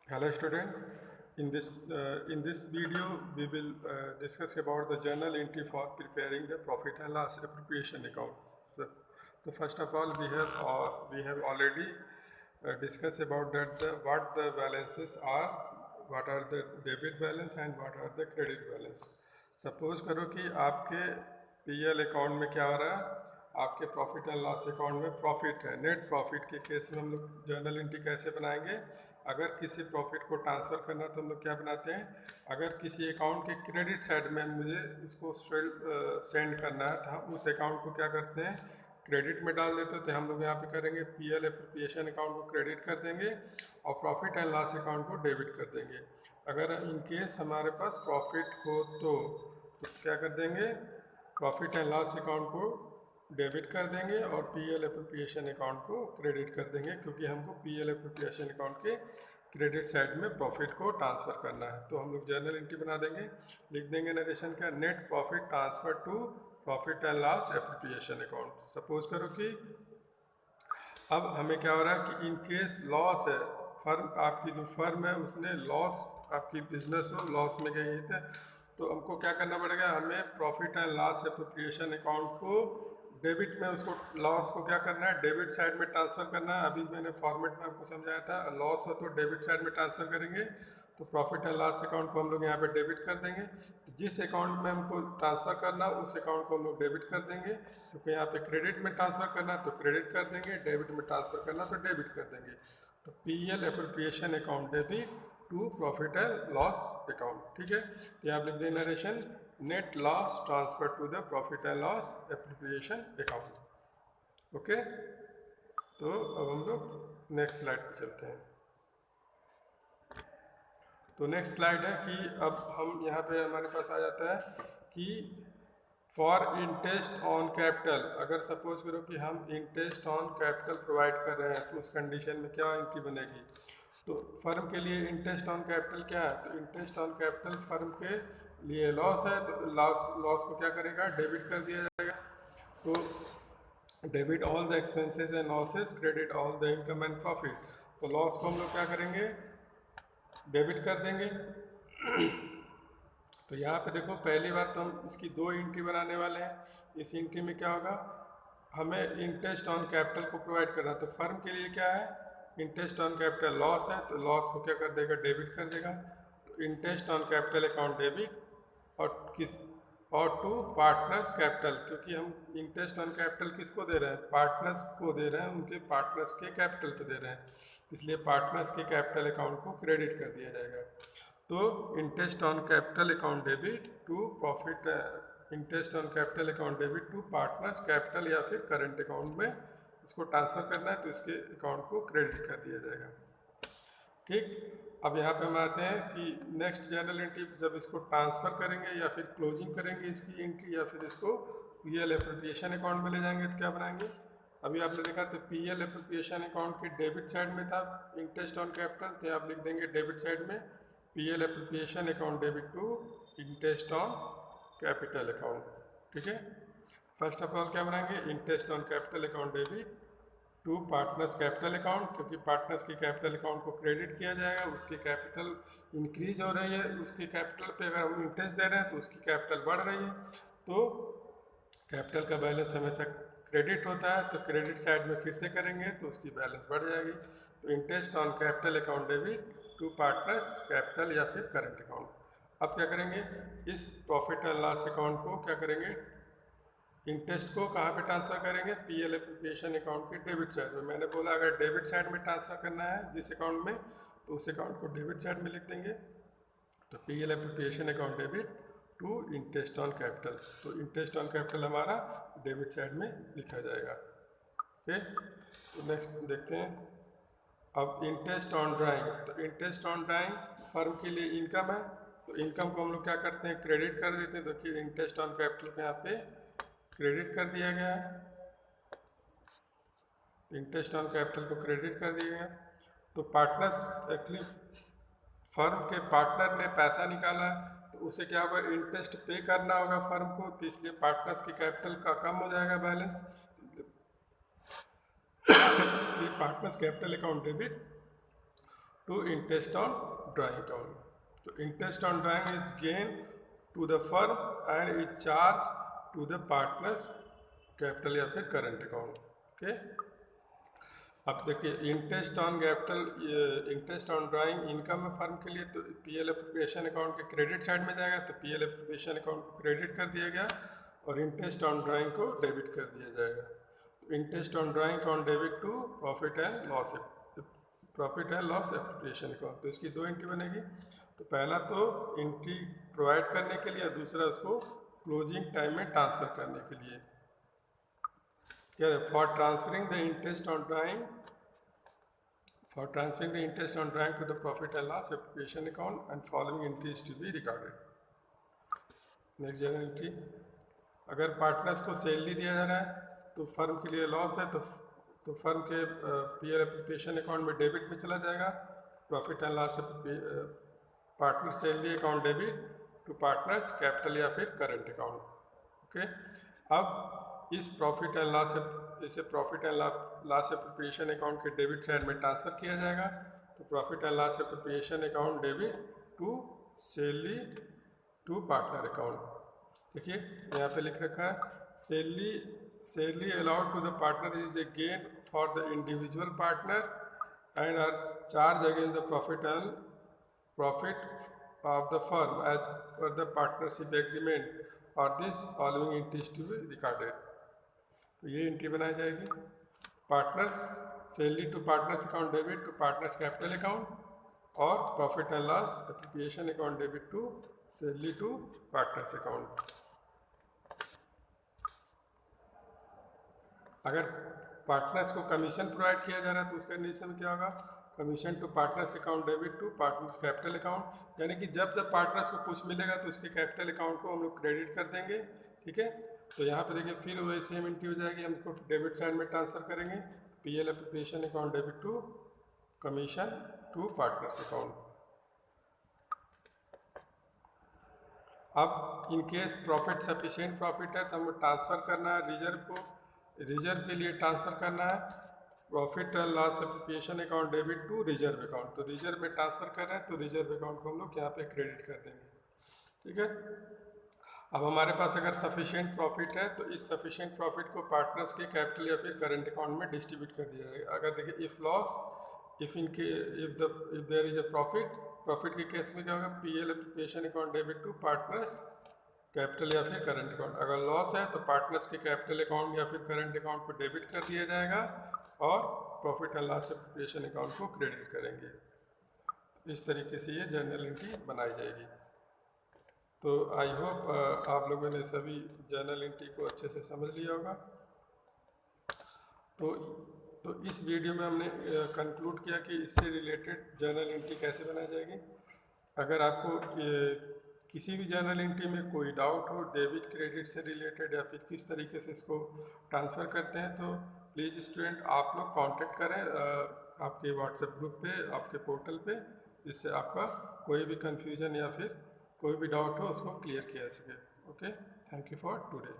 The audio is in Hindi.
Hello student, in this video we will discuss about the journal entry for preparing the profit and loss appropriation account. So first of all we have already discussed about that what the balances are, what are the debit balance and what are the credit balance. Suppose करो कि आपके पीएल अकाउंट में क्या हो रहा है, आपके प्रॉफिट एंड लॉस अकाउंट में प्रॉफिट है। नेट प्रॉफिट के केस में हम लोग जर्नल एंट्री कैसे बनाएंगे? अगर किसी प्रॉफिट को ट्रांसफ़र करना तो हम लोग क्या बनाते हैं, अगर किसी अकाउंट के क्रेडिट साइड में मुझे उसको सेंड करना है तो हम उस अकाउंट को क्या करते हैं, क्रेडिट में डाल देते थे। हम लोग यहाँ पे करेंगे पीएल एप्रोप्रिएशन अकाउंट को क्रेडिट कर देंगे और प्रॉफिट एंड लॉस अकाउंट को डेबिट कर देंगे। अगर इन केस हमारे पास प्रॉफिट हो तो क्या कर देंगे, प्रॉफिट एंड लॉस अकाउंट को डेबिट कर देंगे और पीएल एप्रोप्रिएशन अकाउंट को क्रेडिट कर देंगे, क्योंकि हमको पीएल एप्रोप्रिएशन अकाउंट के क्रेडिट साइड में प्रॉफिट को ट्रांसफ़र करना है। तो हम लोग जर्नल एंट्री बना देंगे, लिख देंगे नरेशन का net profit transfer to profit and loss appropriation account. Suppose करो कि अब हमें क्या हो रहा है कि इन केस लॉस है, फर्म आपकी जो फर्म है उसने लॉस, आपकी बिजनेस हो लॉस में गई है, तो हमको क्या करना पड़ेगा, हमें profit and loss appropriation account को डेबिट में, उसको लॉस को क्या करना है, डेबिट साइड में ट्रांसफ़र करना है। अभी मैंने फॉर्मेट में आपको समझाया था, लॉस हो तो डेबिट साइड में ट्रांसफ़र करेंगे, तो प्रॉफिट एंड लॉस अकाउंट को हम लोग यहाँ पे डेबिट कर देंगे। जिस अकाउंट में हमको ट्रांसफ़र करना उस अकाउंट को हम लोग डेबिट कर देंगे, क्योंकि यहाँ पे क्रेडिट में ट्रांसफ़र करना तो क्रेडिट कर देंगे, डेबिट में ट्रांसफ़र करना तो डेबिट कर देंगे। तो PL appropriation account debit to profit and loss account. ठीक है, तो यहाँ आप लिख दें narration net loss transfer to the profit and loss appropriation account. Okay, तो अब हम लोग नेक्स्ट स्लाइड पे चलते हैं। तो नेक्स्ट स्लाइड है कि अब हम यहाँ पे हमारे पास आ जाता है कि फॉर इंटरेस्ट ऑन कैपिटल, अगर सपोज करो कि हम इंटरेस्ट ऑन कैपिटल प्रोवाइड कर रहे हैं तो उस कंडीशन में क्या एंट्री बनेगी। तो फर्म के लिए इंटरेस्ट ऑन कैपिटल क्या है, तो इंटरेस्ट ऑन कैपिटल फर्म के लिए लॉस है, तो लॉस को क्या करेगा, डेबिट कर दिया जाएगा। तो debit all the expenses and losses, credit all the income and profit. तो लॉस को हम लोग क्या करेंगे, डेबिट कर देंगे। तो यहाँ पे देखो, पहली बात तो हम इसकी दो एंट्री बनाने वाले हैं। इस एंट्री में क्या होगा, हमें इंटरेस्ट ऑन कैपिटल को प्रोवाइड करना। तो फर्म के लिए क्या है, इंटरेस्ट ऑन कैपिटल लॉस है, तो लॉस को क्या कर देगा, डेबिट कर देगा। तो interest on capital account debit, और टू पार्टनर्स कैपिटल, क्योंकि हम इंटरेस्ट ऑन कैपिटल किसको दे रहे हैं, पार्टनर्स को दे रहे हैं, उनके पार्टनर्स के कैपिटल पे दे रहे हैं, इसलिए पार्टनर्स के कैपिटल अकाउंट को क्रेडिट कर दिया जाएगा। तो interest on capital account debit to profit, interest on capital account debit to partners capital या फिर करंट अकाउंट में इसको ट्रांसफ़र करना है, तो इसके अकाउंट को क्रेडिट कर दिया जाएगा। ठीक, अब यहाँ पे हम आते हैं कि नेक्स्ट जर्नल एंट्री जब इसको ट्रांसफ़र करेंगे या फिर क्लोजिंग करेंगे इसकी एंट्री, या फिर इसको पीएल एप्रोप्रिएशन अकाउंट में ले जाएंगे, तो क्या बनाएंगे। अभी आपने देखा तो पीएल एप्रोप्रिएशन अकाउंट के डेबिट साइड में था इंटरेस्ट ऑन कैपिटल, तो आप लिख देंगे डेबिट साइड में PL appropriation account debit to interest on capital account. ठीक है, फर्स्ट ऑफ ऑल क्या बनाएंगे, interest on capital account debit to partners capital account, क्योंकि पार्टनर्स के कैपिटल अकाउंट को क्रेडिट किया जाएगा, उसकी कैपिटल इंक्रीज हो रही है, उसके कैपिटल पे अगर हम इंटरेस्ट दे रहे हैं तो उसकी कैपिटल बढ़ रही है। तो कैपिटल का बैलेंस हमेशा क्रेडिट होता है, तो क्रेडिट साइड में फिर से करेंगे तो उसकी बैलेंस बढ़ जाएगी। तो interest on capital account debit to partners capital या फिर करंट अकाउंट। अब क्या करेंगे, इस प्रॉफिट एंड लॉस अकाउंट को क्या करेंगे, इंटरेस्ट को कहाँ पे ट्रांसफ़र करेंगे, पीएल एप्रोप्रिएशन अकाउंट के डेबिट साइड में। मैंने बोला अगर डेबिट साइड में ट्रांसफ़र करना है जिस अकाउंट में, तो उस अकाउंट को डेबिट साइड में लिख देंगे। तो PL appropriation account debit to interest on capital, तो इंटरेस्ट ऑन कैपिटल हमारा डेबिट साइड में लिखा जाएगा। ओके, तो नेक्स्ट देखते हैं। अब इंटरेस्ट ऑन ड्राइंग, तो इंटरेस्ट ऑन ड्राइंग फर्म के लिए इनकम है, तो इनकम को हम लोग क्या करते हैं, क्रेडिट कर देते हैं। देखिए इंटरेस्ट ऑन कैपिटल पे यहाँ पे क्रेडिट कर दिया गया है, इंटरेस्ट ऑन कैपिटल को क्रेडिट कर दिया गया। तो पार्टनर्स, एक्चुअली फर्म के पार्टनर ने पैसा निकाला तो उसे क्या होगा, इंटरेस्ट पे करना होगा फर्म को, तो इसलिए पार्टनर्स की कैपिटल का कम हो जाएगा बैलेंस, इसलिए partners capital account debit to interest on drawing account. So interest on drawing is gain to the firm and is charged to the partners capital या फिर करंट अकाउंट. ओके, अब देखिए interest on capital, interest on drawing income है फर्म के लिए, तो पीएल एप्रोप्रिएशन अकाउंट के क्रेडिट साइड में जाएगा, तो पीएल एप्रोप्रिएशन अकाउंट को क्रेडिट कर दिया गया और इंटरेस्ट ऑन ड्राइंग को डेबिट कर दिया जाएगा. तो interest on drawing on debit to profit and loss appropriation account. तो इसकी दो एंट्री बनेगी. तो पहला तो एंट्री प्रोवाइड करने के लिए, दूसरा उसको क्लोजिंग टाइम में ट्रांसफर करने के लिए. क्या है, for transferring the interest on drawing to the profit and loss appropriation account and following entries to be recorded. Next journal entry, अगर पार्टनर्स को सैलरी दिया जा रहा है तो फर्म के लिए लॉस है, तो फर्म के पीएल एप्रोप्रिएशन अकाउंट में डेबिट में चला जाएगा. Profit and loss partner salary account debit to partners capital या फिर करंट अकाउंट. ओके, अब इस प्रॉफिट एंड लॉस, इसे profit and loss appropriation account के डेबिट साइड में ट्रांसफर किया जाएगा. तो profit and loss appropriation account debit to salary to partner account. देखिए यहाँ पे लिख रखा है, salary allowed to the partner is A gain for the individual partner and are charge against the profit of the firm as per the partnership agreement और this following entries to be recorded. तो ये एंट्री बनाई जाएगी, partners salary to partners account debit to partners capital account और profit and loss appropriation account debit to salary to partners account. अगर पार्टनर्स को कमीशन प्रोवाइड किया जा रहा है तो उसका कंडीशन में क्या होगा, commission to partners account debit to partners capital account. यानी कि जब पार्टनर्स को कुछ मिलेगा तो उसके कैपिटल अकाउंट को हम लोग क्रेडिट कर देंगे. ठीक है, तो यहाँ पे देखिए फिर वही सेम एंट्री हो जाएगी, हम इसको डेबिट साइड में ट्रांसफर करेंगे. PL appropriation account debit to commission to partners account. अब in case profit sufficient profit है तो हमें ट्रांसफ़र करना है रिजर्व के लिए ट्रांसफ़र करना है. Profit and loss appropriation account debit to reserve account. तो रिजर्व में ट्रांसफ़र कर रहे हैं तो रिजर्व अकाउंट को हम लोग यहाँ पे क्रेडिट कर देंगे. ठीक है, अब हमारे पास अगर सफिशिएंट प्रॉफिट है तो इस सफिशिएंट प्रॉफिट को पार्टनर्स के कैपिटल या फिर करंट अकाउंट में डिस्ट्रीब्यूट कर दिया जाएगा. अगर देखिए if there is a profit के केस में क्या होगा, PL appropriation account debit to partners capital या फिर करंट अकाउंट. अगर लॉस है तो पार्टनर्स के कैपिटल अकाउंट या फिर करंट अकाउंट को डेबिट कर दिया जाएगा और profit and loss appropriation account को क्रेडिट करेंगे. इस तरीके से ये जर्नल एंट्री बनाई जाएगी. तो आई होप आप लोगों ने सभी जर्नल एंट्री को अच्छे से समझ लिया होगा. तो इस वीडियो में हमने कंक्लूड किया कि इससे रिलेटेड जर्नल एंट्री कैसे बनाई जाएगी. अगर आपको किसी भी जर्नल एंट्री में कोई डाउट हो डेबिट क्रेडिट से रिलेटेड या फिर किस तरीके से इसको ट्रांसफ़र करते हैं तो प्लीज़ स्टूडेंट आप लोग कांटेक्ट करें आपके व्हाट्सएप ग्रुप पे, आपके पोर्टल पे, जिससे आपका कोई भी कन्फ्यूजन या फिर कोई भी डाउट हो उसको क्लियर किया जा सके. Okay, thank you for today.